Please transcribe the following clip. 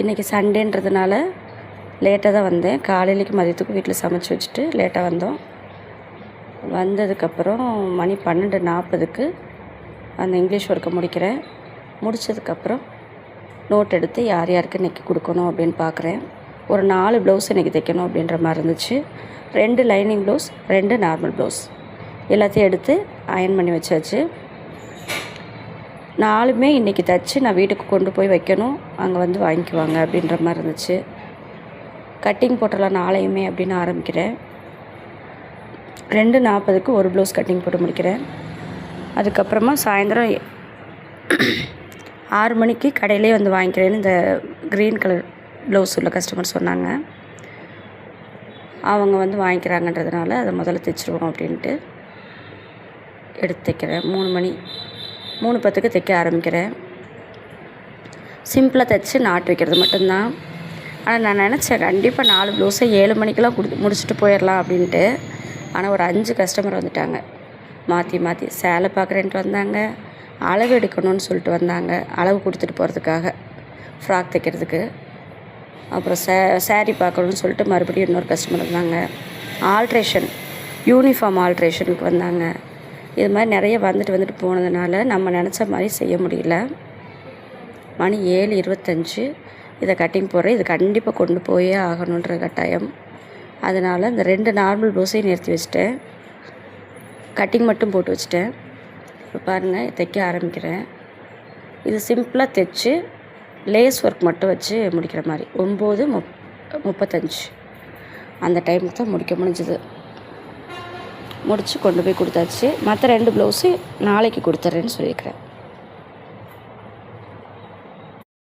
இன்றைக்கி சண்டேன்றதுனால லேட்டாக தான் வந்தேன். காலையிலைக்கு மதியத்துக்கு வீட்டில் சமைச்சி வச்சுட்டு லேட்டாக வந்தோம். வந்ததுக்கப்புறம் மணி 12:40க்கு அந்த இங்கிலீஷ் ஒர்க்கை முடிக்கிறேன். முடித்ததுக்கப்புறம் நோட் எடுத்து யார் யாருக்கு இன்றைக்கி கொடுக்கணும் அப்படின்னு பார்க்குறேன். ஒரு 4 ப்ளவுஸ் இன்றைக்கி தைக்கணும் அப்படின்ற மாதிரி இருந்துச்சு. 2 லைனிங் ப்ளவுஸ், 2 நார்மல் ப்ளவுஸ் எல்லாத்தையும் எடுத்து அயர்ன் பண்ணி வச்சாச்சு. 4மே இன்றைக்கி தைச்சி நான் வீட்டுக்கு கொண்டு போய் வைக்கணும், அங்கே வந்து வாங்கிக்குவாங்க அப்படின்ற மாதிரி இருந்துச்சு. கட்டிங் போட்டுடலாம் நாளையுமே அப்படின்னு ஆரம்பிக்கிறேன். 2:40க்கு ஒரு ப்ளவுஸ் கட்டிங் போட்டு முடிக்கிறேன். அதுக்கப்புறமா சாயந்தரம் 6 மணிக்கு கடையிலே வந்து வாங்கிக்கிறேன்னு இந்த க்ரீன் கலர் ப்ளவுஸ் உள்ள கஸ்டமர் சொன்னாங்க. அவங்க வந்து வாங்கிக்கிறாங்கன்றதுனால அதை முதல்ல தைச்சிருவோம் அப்படின்ட்டு எடுத்து தைக்கிறேன். 3:10க்கு தைக்க ஆரம்பிக்கிறேன். சிம்பிளாக தைச்சி நாட்டு வைக்கிறது மட்டும்தான். ஆனால் நான் நினச்சேன் கண்டிப்பாக 4 ப்ளவுஸை 7 மணிக்கெலாம் முடிச்சுட்டு போயிடலாம் அப்படின்ட்டு. ஆனால் ஒரு 5 கஸ்டமர் வந்துட்டாங்க. மாற்றி சேலை பார்க்குறேன்ட்டு வந்தாங்க, அளவு எடுக்கணும்னு சொல்லிட்டு வந்தாங்க, அளவு கொடுத்துட்டு போகிறதுக்காக ஃப்ராக் தைக்கிறதுக்கு. அப்புறம் சாரீ பார்க்கணுன்னு சொல்லிட்டு மறுபடியும் இன்னொரு கஸ்டமர் வந்தாங்க. ஆல்ட்ரேஷன், யூனிஃபார்ம் ஆல்ட்ரேஷனுக்கு வந்தாங்க. இது மாதிரி நிறைய வந்துட்டு போனதுனால நம்ம நினச்ச மாதிரி செய்ய முடியல. மணி 7:25. இதை கட்டிங் போடுறேன். இது கண்டிப்பாக கொண்டு போயே ஆகணுன்ற கட்டாயம். அதனால் இந்த 2 நார்மல் ப்ளவுஸையும் நிறுத்தி வச்சுட்டேன். கட்டிங் மட்டும் போட்டு வச்சுட்டேன். இப்போ பாருங்கள் தைக்க ஆரம்பிக்கிறேன். இது சிம்பிளாக தைச்சி லேஸ் ஒர்க் மட்டும் வச்சு முடிக்கிற மாதிரி 9:35 அந்த டைமுக்கு தான் முடிக்க முடிஞ்சுது. முடித்து கொண்டு போய் கொடுத்தாச்சு. மற்ற 2 ப்ளவுஸு நாளைக்கு கொடுத்துட்றேன்னு சொல்லியிருக்கிறேன்.